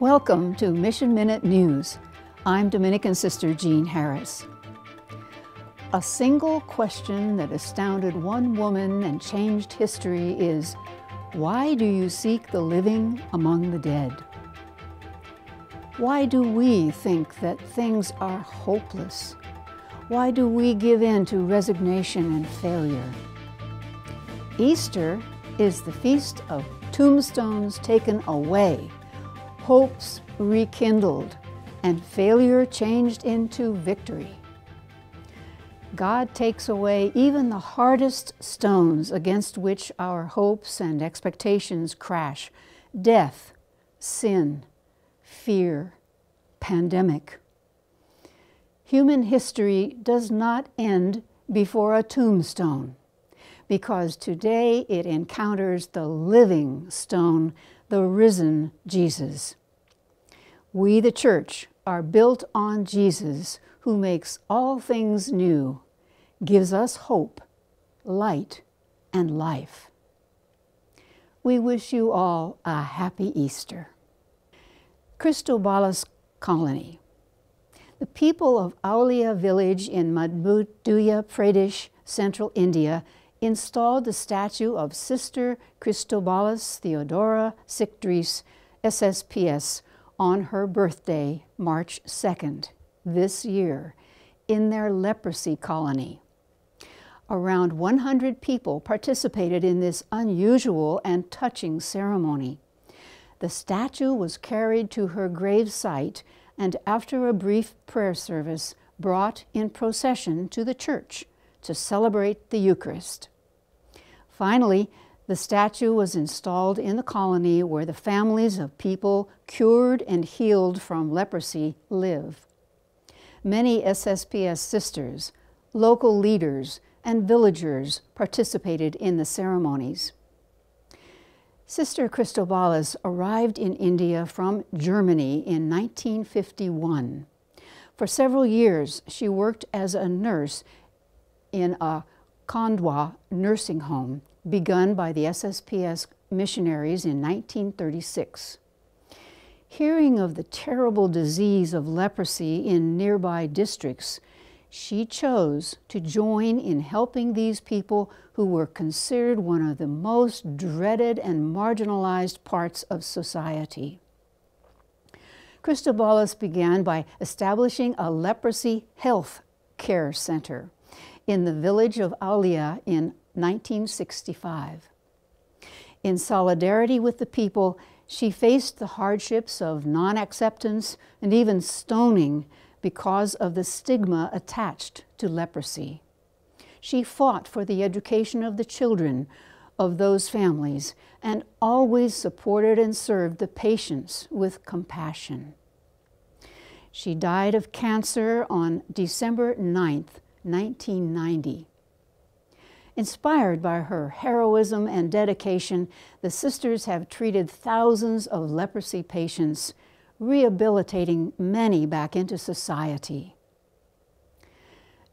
Welcome to Mission Minute News. I'm Dominican Sister Jean Harris. A single question that astounded one woman and changed history is, why do you seek the living among the dead? Why do we think that things are hopeless? Why do we give in to resignation and failure? Easter is the feast of tombstones taken away, hopes rekindled, and failure changed into victory. God takes away even the hardest stones against which our hopes and expectations crash: death, sin, fear, pandemic. Human history does not end before a tombstone, because today it encounters the living stone, the risen Jesus. We, the Church, are built on Jesus, who makes all things new, gives us hope, light, and life. We wish you all a happy Easter. Crystalbalas Colony. The people of Aulia village in Madhya Pradesh, central India, installed the statue of Sister Crystalbalas Theodora Sictris, SSPS, on her birthday, March 2nd, this year, in their leprosy colony. Around 100 people participated in this unusual and touching ceremony. The statue was carried to her grave site and, after a brief prayer service, brought in procession to the church to celebrate the Eucharist. Finally, the statue was installed in the colony where the families of people cured and healed from leprosy live. Many SSPS sisters, local leaders, and villagers participated in the ceremonies. Sister Crystalbalas arrived in India from Germany in 1951. For several years, she worked as a nurse in a Khandwa nursing home begun by the SSPS missionaries in 1936. Hearing of the terrible disease of leprosy in nearby districts, she chose to join in helping these people who were considered one of the most dreaded and marginalized parts of society. Crystalbalas began by establishing a leprosy health care center in the village of Aulia in 1965. In solidarity with the people, she faced the hardships of non-acceptance and even stoning because of the stigma attached to leprosy. She fought for the education of the children of those families and always supported and served the patients with compassion. She died of cancer on December 9th, 1990. Inspired by her heroism and dedication, the sisters have treated thousands of leprosy patients, rehabilitating many back into society.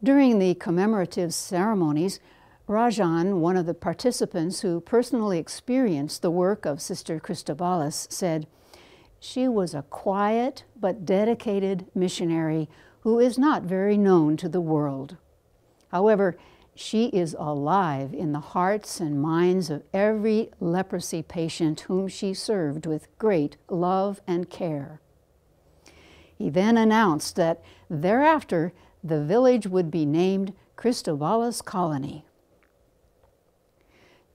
During the commemorative ceremonies, Rajan, one of the participants who personally experienced the work of Sister Crystalbalas, said, "She was a quiet but dedicated missionary who is not very known to the world. However, she is alive in the hearts and minds of every leprosy patient whom she served with great love and care." He then announced that thereafter the village would be named Crystalbalas Colony.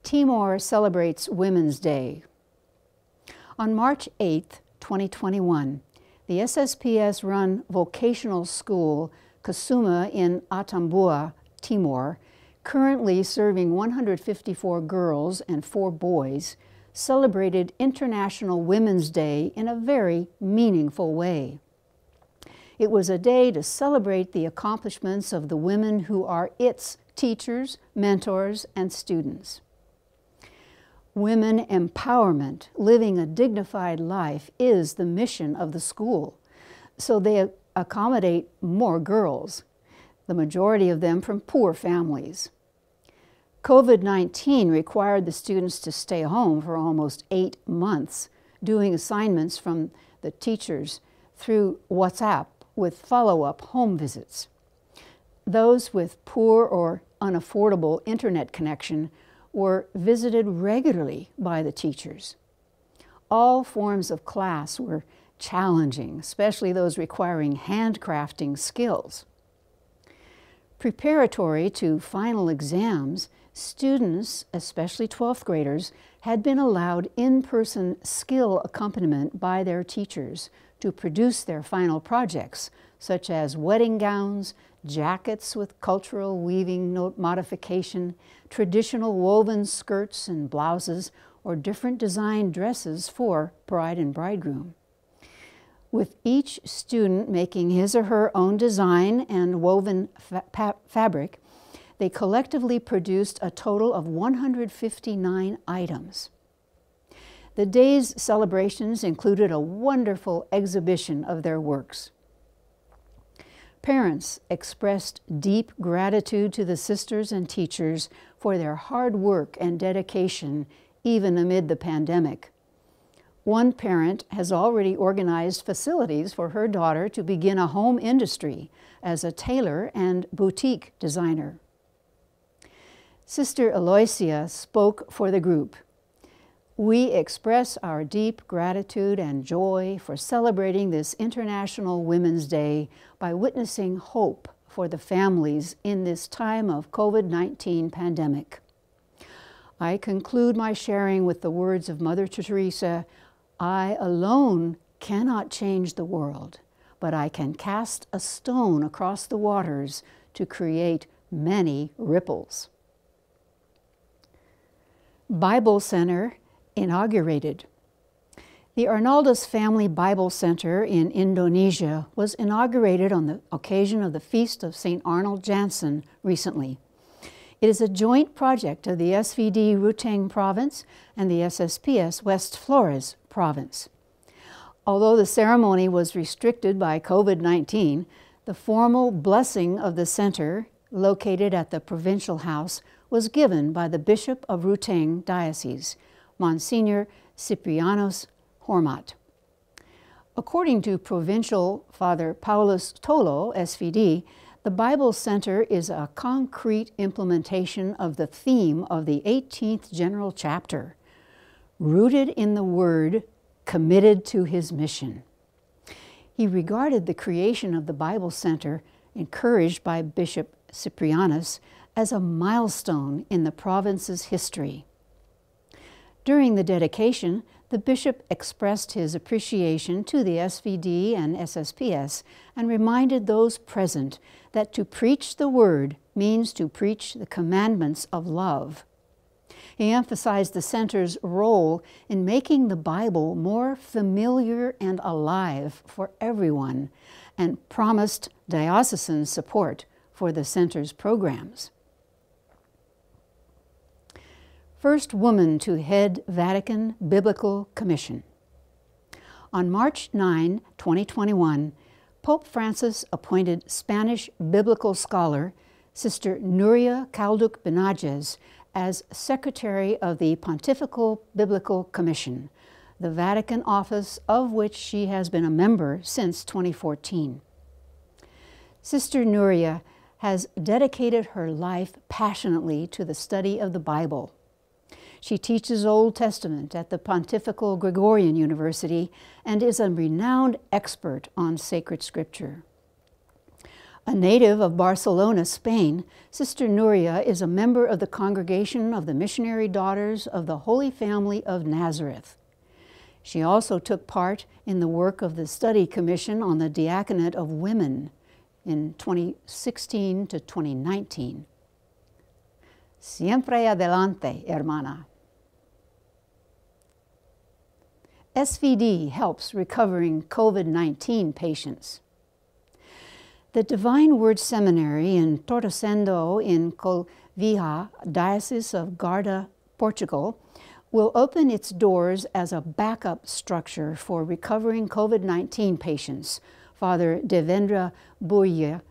Timor celebrates Women's Day. On March 8, 2021, the SSPS-run vocational school Kusuma in Atambua, Timor, currently serving 154 girls and 4 boys, celebrated International Women's Day in a very meaningful way. It was a day to celebrate the accomplishments of the women who are its teachers, mentors, and students. Women empowerment, living a dignified life, is the mission of the school, so they accommodate more girls, the majority of them from poor families. COVID-19 required the students to stay home for almost 8 months, doing assignments from the teachers through WhatsApp with follow-up home visits. Those with poor or unaffordable internet connection were visited regularly by the teachers. All forms of class were challenging, especially those requiring handcrafting skills. Preparatory to final exams, students, especially 12th graders, had been allowed in-person skill accompaniment by their teachers to produce their final projects, such as wedding gowns, jackets with cultural weaving modification, traditional woven skirts and blouses, or different design dresses for bride and bridegroom. With each student making his or her own design and woven fabric, they collectively produced a total of 159 items. The day's celebrations included a wonderful exhibition of their works. Parents expressed deep gratitude to the sisters and teachers for their hard work and dedication, even amid the pandemic. One parent has already organized facilities for her daughter to begin a home industry as a tailor and boutique designer. Sister Aloysia spoke for the group. We express our deep gratitude and joy for celebrating this International Women's Day by witnessing hope for the families in this time of COVID-19 pandemic. I conclude my sharing with the words of Mother Teresa, "I alone cannot change the world, but I can cast a stone across the waters to create many ripples." Bible Center inaugurated. The Arnoldus Family Bible Center in Indonesia was inaugurated on the occasion of the Feast of St. Arnold Jansen recently. It is a joint project of the SVD Ruteng Province and the SSPS West Flores Province. Although the ceremony was restricted by COVID-19, the formal blessing of the center, located at the Provincial House, was given by the Bishop of Ruteng Diocese, Monsignor Ciprianos Hormat. According to Provincial Father Paulus Tolo, SVD, the Bible Center is a concrete implementation of the theme of the 18th General Chapter, rooted in the Word, committed to his mission. He regarded the creation of the Bible Center, encouraged by Bishop Ciprianus, as a milestone in the province's history. During the dedication, the bishop expressed his appreciation to the SVD and SSPS and reminded those present that to preach the word means to preach the commandments of love. He emphasized the center's role in making the Bible more familiar and alive for everyone and promised diocesan support for the center's programs. First woman to head Vatican Biblical Commission. On March 9, 2021, Pope Francis appointed Spanish biblical scholar Sister Nuria Calduc Benages as Secretary of the Pontifical Biblical Commission, the Vatican office of which she has been a member since 2014. Sister Nuria has dedicated her life passionately to the study of the Bible. She teaches Old Testament at the Pontifical Gregorian University and is a renowned expert on sacred scripture. A native of Barcelona, Spain, Sister Nuria is a member of the Congregation of the Missionary Daughters of the Holy Family of Nazareth. She also took part in the work of the Study Commission on the Diaconate of Women in 2016 to 2019. Siempre adelante, hermana. SVD helps recovering COVID-19 patients. The Divine Word Seminary in Torcedendo in Colvija, Diocese of Guarda, Portugal, will open its doors as a backup structure for recovering COVID-19 patients. Father Devendra Burya,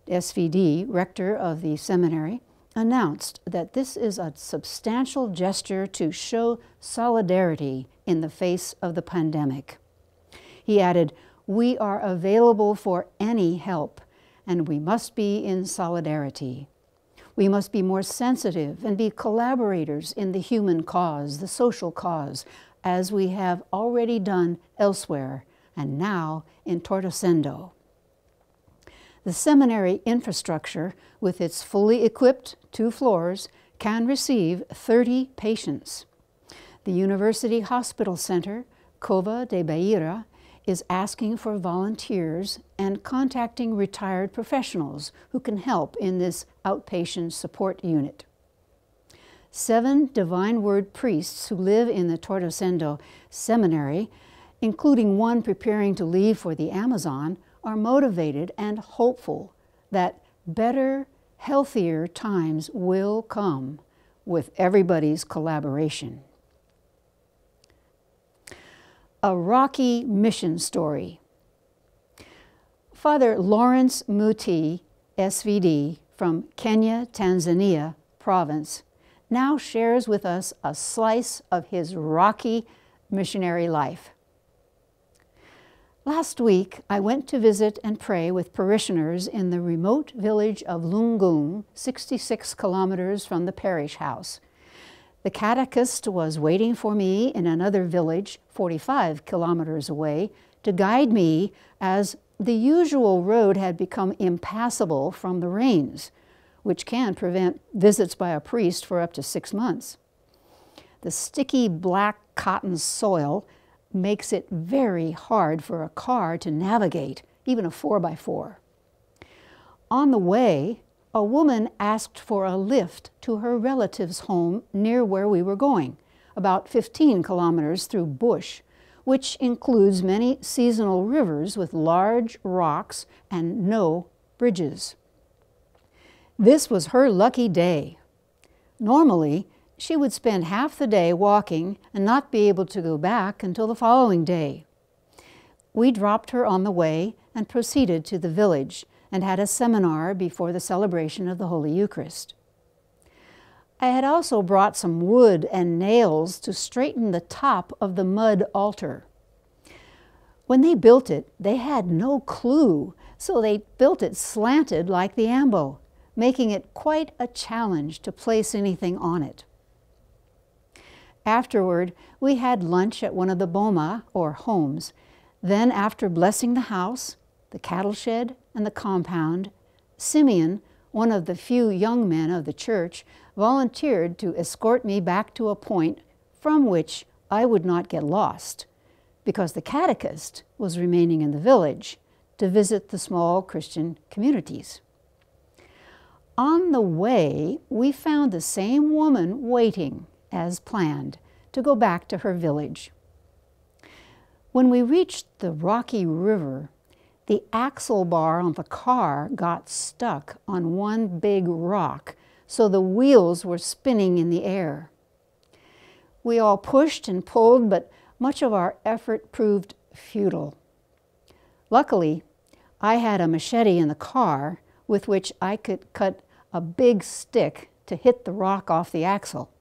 SVD, rector of the seminary, announced that this is a substantial gesture to show solidarity in the face of the pandemic. He added, "We are available for any help, and we must be in solidarity. We must be more sensitive and be collaborators in the human cause, the social cause, as we have already done elsewhere, and now in Tortosendo." The seminary infrastructure, with its fully equipped 2 floors, can receive 30 patients. The University Hospital Center, Cova de Beira, is asking for volunteers and contacting retired professionals who can help in this outpatient support unit. 7 Divine Word priests who live in the Tortosendo Seminary, including one preparing to leave for the Amazon, are motivated and hopeful that better, healthier times will come with everybody's collaboration. A Rocky mission story. Father Lawrence Muti, SVD, from Kenya, Tanzania province, now shares with us a slice of his rocky missionary life. Last week, I went to visit and pray with parishioners in the remote village of Lungung, 66 kilometers from the parish house. The catechist was waiting for me in another village, 45 kilometers away, to guide me as the usual road had become impassable from the rains, which can prevent visits by a priest for up to 6 months. The sticky black cotton soil makes it very hard for a car to navigate, even a 4x4. On the way, a woman asked for a lift to her relative's home near where we were going, about 15 kilometers through bush, which includes many seasonal rivers with large rocks and no bridges. This was her lucky day. Normally, she would spend half the day walking and not be able to go back until the following day. We dropped her on the way and proceeded to the village and had a seminar before the celebration of the Holy Eucharist. I had also brought some wood and nails to straighten the top of the mud altar. When they built it, they had no clue, so they built it slanted like the ambo, making it quite a challenge to place anything on it. Afterward, we had lunch at one of the boma, or homes. Then, after blessing the house, the cattle shed, and the compound, Simeon, one of the few young men of the church, volunteered to escort me back to a point from which I would not get lost, because the catechist was remaining in the village to visit the small Christian communities. On the way, we found the same woman waiting, as planned, to go back to her village. When we reached the rocky river, the axle bar on the car got stuck on one big rock, so the wheels were spinning in the air. We all pushed and pulled, but much of our effort proved futile. Luckily, I had a machete in the car with which I could cut a big stick to hit the rock off the axle.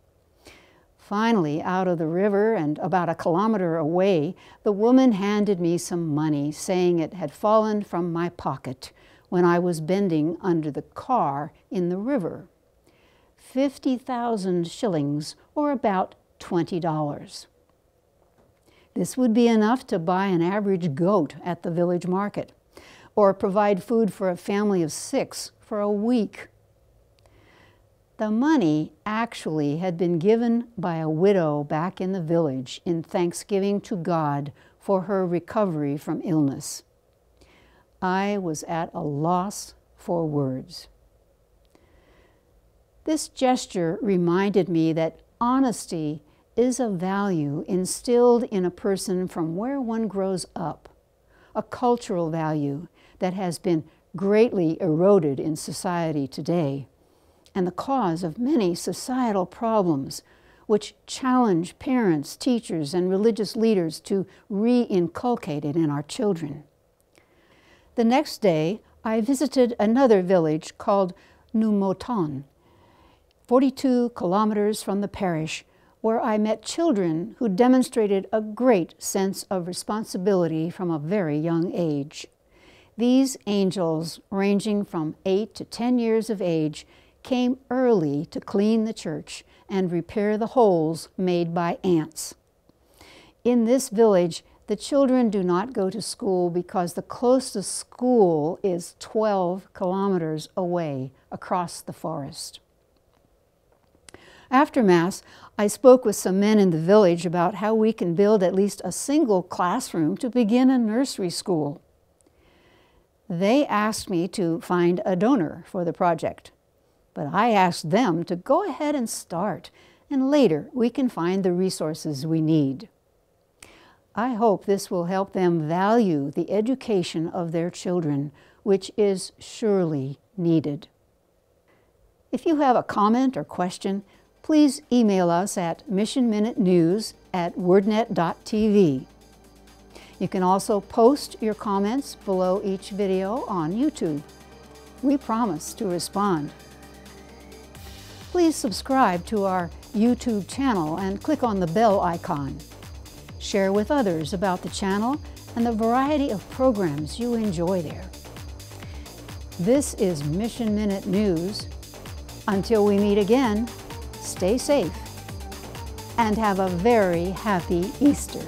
Finally, out of the river and about a kilometer away, the woman handed me some money, saying it had fallen from my pocket when I was bending under the car in the river. 50,000 shillings, or about $20. This would be enough to buy an average goat at the village market, or provide food for a family of 6 for a week. The money actually had been given by a widow back in the village in thanksgiving to God for her recovery from illness. I was at a loss for words. This gesture reminded me that honesty is a value instilled in a person from where one grows up, a cultural value that has been greatly eroded in society today, and the cause of many societal problems which challenge parents, teachers, and religious leaders to re-inculcate it in our children. The next day, I visited another village called Numoton, 42 kilometers from the parish, where I met children who demonstrated a great sense of responsibility from a very young age. These angels, ranging from 8 to 10 years of age, came early to clean the church and repair the holes made by ants. In this village, the children do not go to school because the closest school is 12 kilometers away across the forest. After Mass, I spoke with some men in the village about how we can build at least a single classroom to begin a nursery school. They asked me to find a donor for the project, but I asked them to go ahead and start, and later we can find the resources we need. I hope this will help them value the education of their children, which is surely needed. If you have a comment or question, please email us at missionminutenews@wordnet.tv. You can also post your comments below each video on YouTube. We promise to respond. Please subscribe to our YouTube channel and click on the bell icon. Share with others about the channel and the variety of programs you enjoy there. This is Mission Minute News. Until we meet again, stay safe and have a very happy Easter.